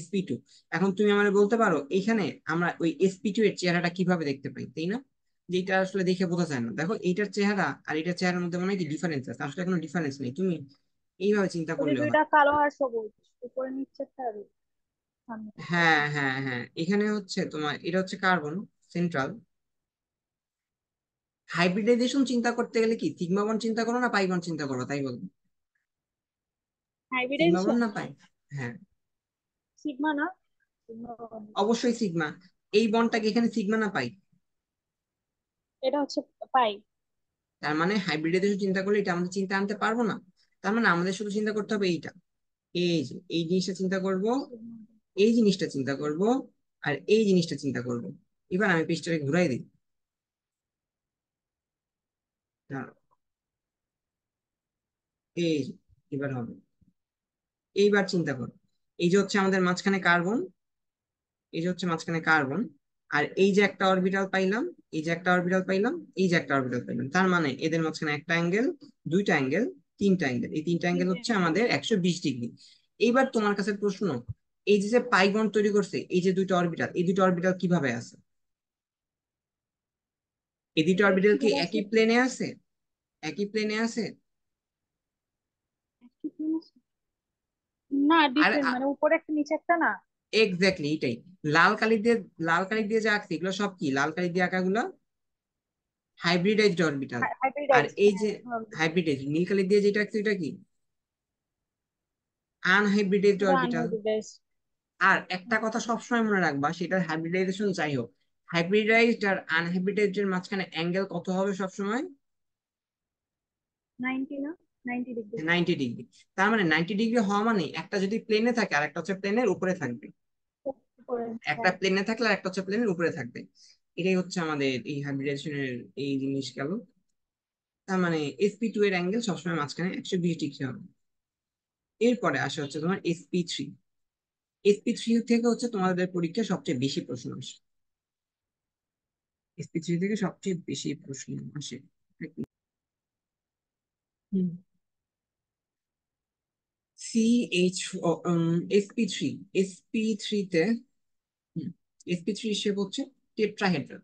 sp2। এখন তুমি আমাকে বলতে পারো এখানে আমরা ওই sp2 এর চেহারাটা কিভাবে দেখতে পাই, তাই না? যেটা আসলে দেখে বোঝা যায় না। দেখো এইটার চেহারা আর এটার চেহারার মধ্যে মনে হয় কি ডিফারেন্স আছে, আসলে কোনো ডিফারেন্স নেই। তুমি এইভাবে চিন্তা ওই যে করলেও হয়। দুইটা কালো আর সবুজ, উপরে নিচেরটা আর সামনে। হ্যাঁ হ্যাঁ হ্যাঁ, এখানে হচ্ছে তোমার এটা হচ্ছে কার্বন সেন্ট্রাল। হাইব্রিডাইজেশন চিন্তা করতে গেলে কি সিগমা বন্ড চিন্তা করো না পাই বন্ড চিন্তা করো, তাই বলবো? সিগমা বন্ড হাইব্রিডাইজেশন না পাই? হ্যাঁ, সিগমা না, সিগমা। অবশ্যই সিগমা। এই বন্ডটাকে এখানে সিগমা না পাই? এটা হচ্ছে পাই। তার মানে হাইব্রিডাইজেশন চিন্তা করলে এটা আমাদের চিন্তা আনতে পারবো না। তার মানে আমাদের শুধু চিন্তা করতে হবে এইটা, এই যে এই জিনিসটা চিন্তা করব, এই জিনিসটা চিন্তা করব, আর এই জিনিসটা চিন্তা করব। এবার আমি পৃষ্ঠাটাকে ঘুরাই দিই। দাঁড়াও, এই যে, এবার হবে। এইবার চিন্তা করো, এই যে হচ্ছে আমাদের মাঝখানে কার্বন, এই যে হচ্ছে মাঝখানে কার্বন, আর এই যে একটা অরবিটাল পাইলাম, এই যে একটা অরবিটাল পাইলাম, এই যে একটা অরবিটাল পাইলাম, তার মানে এদের মাঝখানে একটা অ্যাঙ্গেল, দুইটা অ্যাঙ্গেল, তিনটা অ্যাঙ্গেল। এই তিনটা অ্যাঙ্গেল তিনটে হচ্ছে angle। আমাদের 120 ডিগ্রি। এইবার তোমার কাছে প্রশ্ন, এই যে যে পাই বন্ড তৈরি করছে এই যে দুইটা অরবিটাল, এই দুইটা অরবিটাল কিভাবে আছে? এই দুটো এটা অরবিটাল কি কিভাবে একই আসে? প্লেনে আছে? একই প্লেনে আছে? কি জিনিস? না, আর ডিফারেন্ট, মানে উপরে একটা নিচে একটা না। এক্স্যাক্টলি এটাই। লাল কালি দিয়ে, লাল কালি দিয়ে যা আঁকছি এগুলো সব কি, লাল কালি দিয়ে আঁকাগুলো হাইব্রিডাইজড অরবিটাল। আর হাইব্রিডাইজড, এই যে হ্যাঁ ভাবছি। হাইব্রিডাইজড, নীল কালি দিয়ে যেটা আঁকছি ওটা কি, আনহাইব্রিডাইজড এটা অরবিটাল। আনহাইব্রিডাইজড। আর একটা কথা সবসময় মনে রাখবা, সেটার হাইব্রিডাইজেশন যাই হোক, হাইব্রিডাইজড আর আনহাইব্রিডাইজড এর মাঝখানে অ্যাঙ্গেল কত হবে সবসময়? 90 না, 90 ডিগ্রি। 90 ডিগ্রি। তার মানে 90 ডিগ্রি হওয়া মানে একটা যদি প্লেনে থাকে আর একটা হচ্ছে প্লেনের উপরে থাকবে। উপরে, একটা হ্যাঁ। প্লেনে থাকলে আর একটা হচ্ছে প্লেনের উপরে থাকবে। এটাই হচ্ছে আমাদের এই হাইব্রিডাইজেশনের এই জিনিস গেল। তার মানে sp2 এর অ্যাঙ্গেল সবসময় মাঝখানে 120 ডিগ্রি হবে। এরপরে আসে হচ্ছে তোমার sp3। sp3 থেকে হচ্ছে তোমাদের পরীক্ষায় সবচেয়ে বেশি প্রশ্ন আসে। sp3 থেকে সবচেয়ে বেশি প্রশ্ন আসে। সিএইচ sp3, sp3 তে sp3 শেপ হচ্ছে টেট্রাহেড্রাল।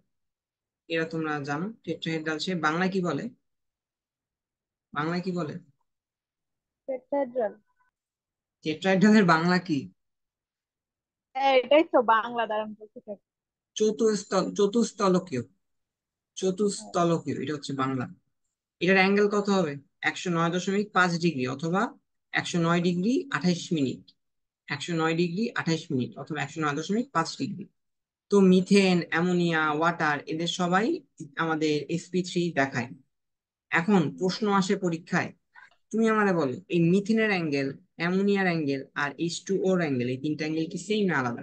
এরা তোমরা জানো টেট্রাহেড্রাল শেপ বাংলায় কি বলে? বাংলায় কি বলে? টেট্রাহেড্রাল। টেট্রাহেড্রালের বাংলা কি? হ্যাঁ, এটাই তো বাংলা, দাঁড়ান বলতে থাকি। চতুস্তলকীয়। হ্যাঁ, চতুস্তলকীয় এটা হচ্ছে বাংলা। এটার অ্যাঙ্গেল কত হবে? 109.5 ডিগ্রি অথবা 109 ডিগ্রি 28 মিনিট। 109 ডিগ্রি 28 মিনিট অথবা 109.5 ডিগ্রি। তো মিথেন, অ্যামোনিয়া, ওয়াটার এদের সবাই আমাদের sp3 দেখায়। এখন প্রশ্ন আসে পরীক্ষায়, তুমি আমারে বলো এই মিথেনের অ্যাঙ্গেল, অ্যামোনিয়ার অ্যাঙ্গেল আর H2O এর অ্যাঙ্গেল, এই তিনটা অ্যাঙ্গেল কি সেম না আলাদা?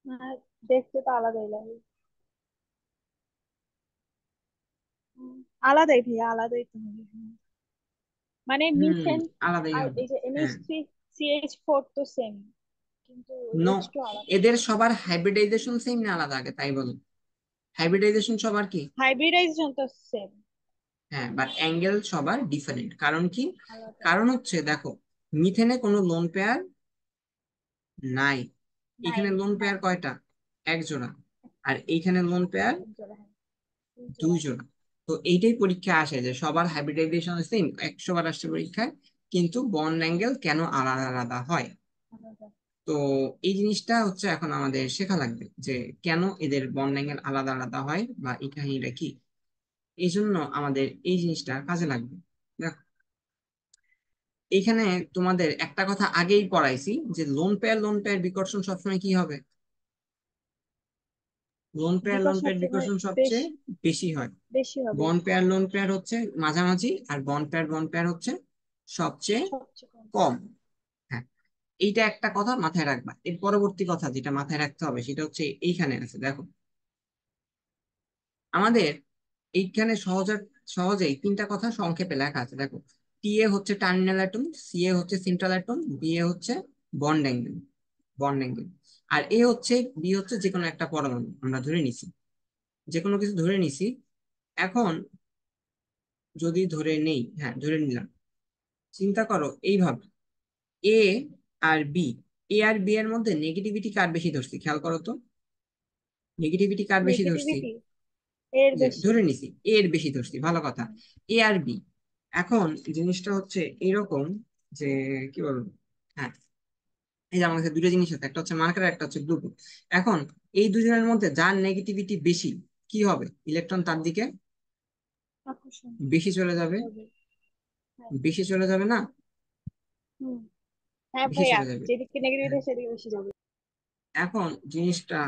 আর দেখতে তো আলাদাই লাগে। আলাদাই ভাইয়া, আলাদাই তো হবে। মানে হুম, মিথেন আলাদাই আর হবে। এই যে হ্যাঁ, NH3CH4 তো সেম, কিন্তু নো, H2 আলাদা। এদের সবার হাইব্রিডাইজেশন সেম না আলাদা আগে তাই বলো? হাইব্রিডাইজেশন সবার কি? হাইব্রিডাইজেশন তো সেম। হ্যাঁ, বাট অ্যাঙ্গেল সবার ডিফারেন্ট। কারণ কি? আলাদা। কারণ হচ্ছে দেখো, মিথেনে কোনো লোন পেয়ার নাই। নাই। এখানে লোন নাই। পেয়ার কয়টা? এক জোড়া। আর এইখানে লোন পেয়ার এক জোড়া, হ্যাঁ। দুই দুই জোড়া। জোড়া। তো এইটাই পরীক্ষা আসে যে সবার হাইব্রিডাইজেশন সেম, 100 বার আসছে পরীক্ষায়, কিন্তু বন্ড অ্যাঙ্গেল কেন আলাদা আলাদা হয়। আলাদা। তো এই জিনিসটা হচ্ছে এখন আমাদের শেখা লাগবে যে কেন এদের বন্ড অ্যাঙ্গেল আলাদা আলাদা হয় বা এই কাহিনীটা কি। এই জন্য আমাদের এই জিনিসটা কাজে লাগবে। দেখো, এইখানে তোমাদের একটা কথা আগেই পড়াইছি যে লোন পেয়ার বিকর্ষণ সবসময় কি হবে? লোন বিকর্ষণ পেয়ার সময় বিকর্ষণ সবচেয়ে বেশি হয়। বেশি হবে। লোন পেয়ার হচ্ছে মাঝামাঝি, আর বন্ড পেয়ার হচ্ছে সবচেয়ে সবচেয়ে কম। কম। হ্যাঁ, এইটা একটা কথা মাথায় রাখবা। এর পরবর্তী কথা যেটা মাথায় রাখতে হবে সেটা হচ্ছে এইখানে আছে দেখো, আমাদের এইখানে সহজেই তিনটা কথা সংক্ষেপে লেখা আছে দেখো। টি এ হচ্ছে টার্মিনাল অ্যাটম, সি এ হচ্ছে সেন্ট্রাল অ্যাটম, বি এ হচ্ছে বন্ড অ্যাঙ্গেল। Bond angle. আর এ হচ্ছে, বি হচ্ছে যে কোনো একটা পরমাণু আমরা ধরে নিছি, যে কোনো কিছু ধরে নিছি। এখন যদি ধরে নেই, হ্যাঁ ধরে নিলাম, চিন্তা করো এইভাবে, এ আর বি, এ আর বি এর মধ্যে নেগেটিভিটি কার বেশি ধরছি খেয়াল করো তো। নেগেটিভিটি কার বেশি ধরছি? নেগেটিভিটি এর যে বেশি। ধরে নিছি এর বেশি ধরছি, ভালো কথা। হুম। এ আর বি। এখন জিনিসটা হচ্ছে এরকম যে কি বলবো, হ্যাঁ, এই যে আমার কাছে দুটো জিনিস আছে, একটা হচ্ছে মার্কার একটা হচ্ছে গ্লুকো। এখন এই দুজনের মধ্যে যার নেগেটিভিটি বেশি কি হবে, ইলেকট্রন তার দিকে আকর্ষণ বেশি চলে যাবে। হবে। হ্যাঁ। বেশি চলে যাবে না? হুম। হ্যাঁ বেশি ভাইয়া, চলে যাবে। যেদিকে নেগেটিভিটি হ্যাঁ। সেদিকে বেশি যাবে। এখন জিনিসটা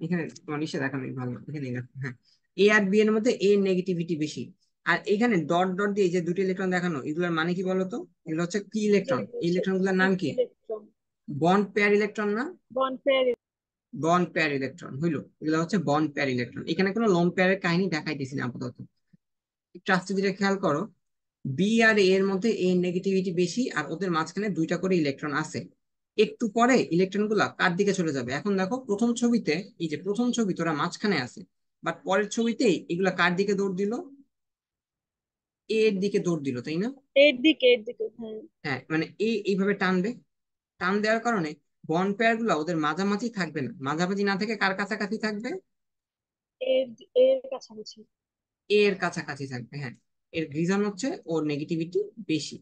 এখানে তোমার নিচে দেখানো ভালো, এখানে দেখো, হ্যাঁ, এ আর বি এর মধ্যে এ নেগেটিভিটি বেশি। আর এখানে ডট ডট দিয়ে এই যে দুটি ইলেকট্রন দেখানো, এগুলোর মানে কি বলতো? এগুলো হচ্ছে কি ইলেকট্রন? এই ইলেকট্রন গুলোর নাম কি? ইলেকট্রন। বন্ড পেয়ার ইলেকট্রন না? Bond pair. Bond pair electron হইলো, এগুলো হচ্ছে বন্ড পেয়ার ইলেকট্রন। এখানে কোনো লোন পেয়ারের কাহিনী দেখাইতেছি না আপাতত। একটু আস্তে ধীরে খেয়াল করো, বি আর এ এর মধ্যে এ নেগেটিভিটি বেশি আর ওদের মাঝখানে দুইটা করে ইলেকট্রন আছে। একটু পরে ইলেকট্রন গুলা কার দিকে চলে যাবে? এখন দেখো প্রথম ছবিতে, এই যে প্রথম ছবি তোরা মাঝখানে আছে, বাট পরের ছবিতেই এগুলা কার দিকে দৌড় দিল? এ এর দিকে দৌড় দিল, তাই না? এর দিকে, এর দিকে, হ্যাঁ। হ্যাঁ, মানে এ এইভাবে টানবে, টান দেওয়ার কারণে বন্ড পেয়ার গুলা ওদের মাঝামাঝি থাকবে না, মাঝামাঝি না থেকে কার কাছাকাছি থাকবে? এর এর কাছাকাছি। এর কাছাকাছি থাকবে, হ্যাঁ। এর রিজন হচ্ছে ওর নেগেটিভিটি বেশি।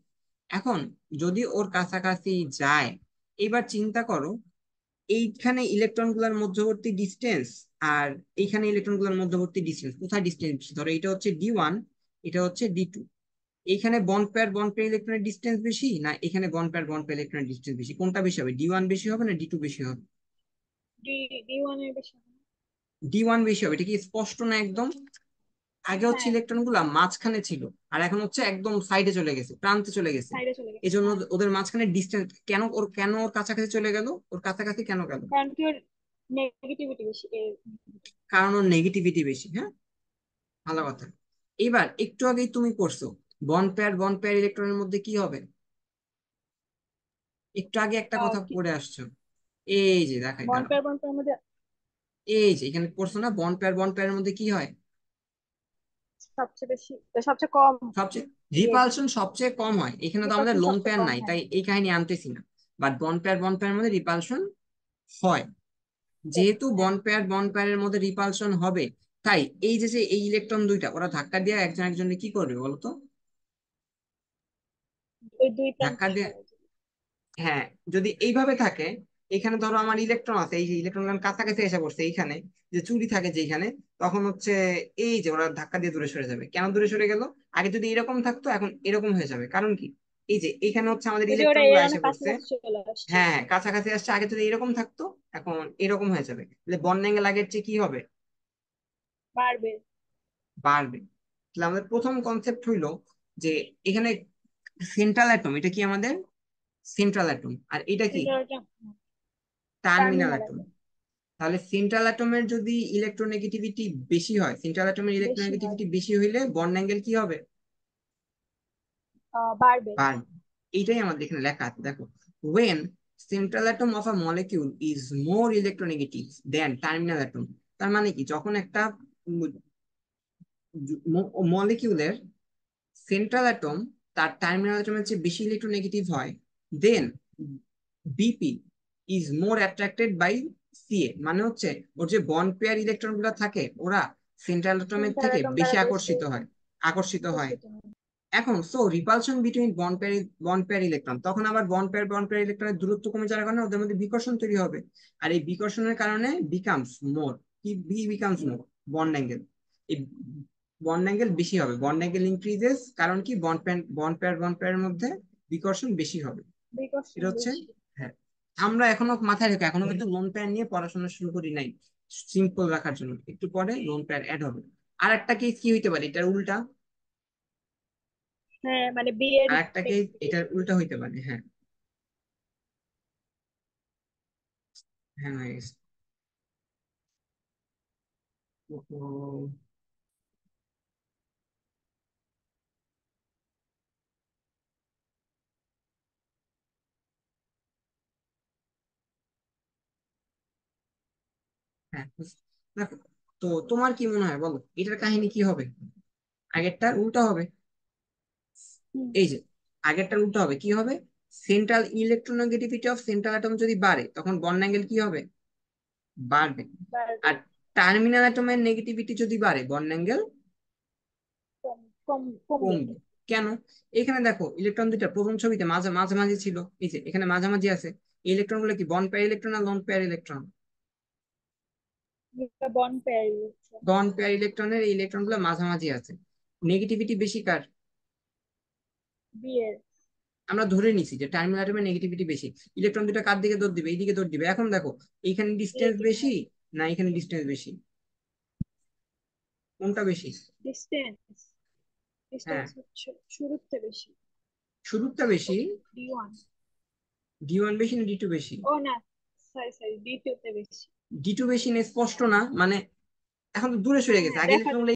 এখন যদি ওর কাছাকাছি যায়, এবার চিন্তা করো, এইখানে ইলেকট্রন গুলার মধ্যবর্তী ডিস্টেন্স আর এইখানে ইলেকট্রন গুলার মধ্যবর্তী ডিস্টেন্স, কোথায় ডিস্টেন্স বেশি? ধরো এটা হচ্ছে D1, এটা হচ্ছে D2। এইখানে বন্ড পেয়ার ইলেকট্রনের ডিস্টেন্স বেশি, না এখানে বন্ড পেয়ার ইলেকট্রনের ডিস্টেন্স বেশি? কোনটা বেশি হবে? D1 বেশি হবে না D2 বেশি হবে? ডি D1 এর বেশি হবে না? D1 বেশি হবে, এটা কি স্পষ্ট না একদম? আগে হচ্ছে হ্যাঁ, ইলেকট্রন গুলা মাঝখানে ছিল, আর এখন হচ্ছে একদম সাইডে চলে গেছে, প্রান্তে চলে গেছে। সাইডে চলে এই গেছে, জন্য হ্যাঁ। ওদের মাঝখানে ডিস্টেন্স কেন ওর কাছাকাছি চলে গেল? ওর কাছাকাছি কেন গেল? কারণ কি ওর নেগেটিভিটি বেশি এর। কারণ ওর নেগেটিভিটি বেশি, হ্যাঁ। ভালো কথা। এবার একটু আগেই তুমি করছো, বন্ড পেয়ার ইলেকট্রনের মধ্যে কি হবে? একটু আগে একটা কথা কি পড়ে আসছো, এই যে দেখাই দাঁড়াও, বন্ড পেয়ার মধ্যে এই যে এখানে পড়ছো না, বন্ড পেয়ারের মধ্যে কি হয়? সবচেয়ে বেশি, সবচেয়ে কম সবচেয়ে রিয়েকশন, রিপালশন সবচেয়ে কম হয়। এখানে তো আমাদের রিপালশন লোন সবচেয়ে পেয়ার কম, নাই, হ্যাঁ। তাই এই কাহিনী আনতেছি না। বাট বন্ড পেয়ারের মধ্যে রিপালশন হয়। যেহেতু হ্যাঁ, বন্ড পেয়ারের মধ্যে রিপালশন হবে, তাই এই যে যে এই ইলেকট্রন দুইটা ওরা ধাক্কা দিয়ে একজন একজনকে কি করবে বলতো? ওই দুই ধাক্কা প্রান্তে দিয়ে, সরাই দিবে। হ্যাঁ। যদি এইভাবে থাকে, এখানে ধরো আমার ইলেকট্রন আছে, এই যে ইলেকট্রন কাছাকাছি এসে পড়ছে এইখানে, যে চুরি থাকে যেখানে, তখন হচ্ছে এই যে ওরা ধাক্কা দিয়ে দূরে সরে যাবে। কেন দূরে সরে গেল? আগে যদি এরকম থাকতো, এখন এরকম হয়ে যাবে। কারণ কি? এই যে এখানে হচ্ছে আমাদের ওই যে ওরা ইলেকট্রন গুলো এর এসে অনেক পড়ছে, কাছাকাছি চলে আসছে। হ্যাঁ, কাছাকাছি আসছে। আগে যদি এরকম থাকতো, এখন এরকম হয়ে যাবে। তাহলে বন্ড অ্যাঙ্গেল আগের চেয়ে কি হবে? বাড়বে। বাড়বে। তাহলে আমাদের প্রথম কনসেপ্ট হইলো যে এখানে সেন্ট্রাল অ্যাটম, এটা কি আমাদের সেন্ট্রাল অ্যাটম, আর এটা কি সেন্টারটা টার্মিনাল টার্মিনাল অ্যাটম। একদম তাহলে সেন্ট্রাল অ্যাটমের যদি ইলেকট্রোনেগেটিভিটি বেশি হয়, সেন্ট্রাল অ্যাটমের বেশি হয়, ইলেকট্রোনেগেটিভিটি বেশি হইলে বন্ড অ্যাঙ্গেল কি হবে? বাড়বে। বাড়বে। এইটাই আমাদের এখানে লেখা আছে, দেখো। when central atom of a molecule is more electronegative than terminal atom, তার মানে কি, যখন একটা মলিকিউলের সেন্ট্রাল অ্যাটম তার টার্মিনাল অ্যাটমের চেয়ে বেশি ইলেকট্রোনেগেটিভ হয়, then BP is more attracted by CA. মানে হচ্ছে ওর যে বন্ড পেয়ার ইলেকট্রন গুলো থাকে, ওরা সেন্ট্রাল অ্যাটমের সেন্টার থেকে অ্যাটম বেশি দ্বারা বেশি আকর্ষিত হয়। আকর্ষিত হয়। এখন so repulsion between bond pair electron, তখন আবার বন্ড পেয়ার ইলেকট্রনের দূরত্ব কমে যাওয়ার কারণে ওদের মধ্যে বিকর্ষণ তৈরি হবে। আর এই বিকর্ষণের কারণে বিকামস মোর, কি B becomes more, bond angle. এই বন্ড অ্যাঙ্গেল বেশি হবে, বন্ড অ্যাঙ্গেল ইনক্রিজেস, কারণ কি বন্ড পেয়ারের মধ্যে বিকর্ষণ বেশি হবে। বিকর্ষণ এটা হচ্ছে, বেশি। হ্যাঁ। আমরা এখনো মাথায় রেখে, এখনো কিন্তু লোন পেয়ার নিয়ে পড়াশোনা শুরু করি নাই। সিম্পল রাখার জন্য একটু পরে লোন পেয়ার অ্যাড হবে। আর একটা কেস কি হইতে পারে এটার উল্টা? হ্যাঁ, মানে বি এর আর একটা কেস নেগেটিভিটি এটার বেশি। উল্টা হইতে পারে, হ্যাঁ। হ্যাঁ, হয়ে গেছে। হ্যাঁ, দেখো, তো তোমার কি মনে হয় বলো, এটার কাহিনী কি হবে? আগেরটার উল্টা হবে। হুম, এই যে আগেরটার উল্টা হবে, কি হবে? Central electronegativity of central atom যদি বাড়ে, তখন বন্ড অ্যাঙ্গেল কি হবে? বাড়বে। বাড়বে। আর টার্মিনাল অ্যাটমের নেগেটিভিটি যদি বাড়ে, বন্ড অ্যাঙ্গেল কম কম কমবে। কমবে। কেন? এখানে দেখো ইলেকট্রন দুইটা প্রথম ছবিতে মাঝামাঝি ছিল, এই যে এখানে মাঝামাঝি আছে। ইলেকট্রন গুলো কি বন্ড পেয়ার ইলেকট্রন না lone pair electron? Bond pair electron. Bond pair ইলেকট্রনের এই ইলেকট্রন গুলো মাঝামাঝি আছে। নেগেটিভিটি বেশি কার? বি এর। আমরা ধরে নিছি যে টার্মিনাল অ্যাটমের নেগেটিভিটি বেশি। ইলেকট্রন দুটো কার দিকে দৌড় দিবে? এইদিকে দৌড় দিবে। এখন দেখো, এইখানে ডিস্টেন্স এইদিকে, বেশি হ্যাঁ। না এখানে ডিস্টেন্স বেশি? কোনটা বেশি? ডিস্টেন্স, হ্যাঁ, ডিস্টেন্স হচ্ছে শুরুতে বেশি। শুরুটা বেশি। D1। D1 বেশি না D2 বেশি? ও না, সরি সরি, D2 তে বেশি। D2 বেশি না স্পষ্ট না, মানে এখন তো দূরে সরে হ্যাঁ, গেছে। হ্যাঁ, আগে দেখা ইলেকট্রন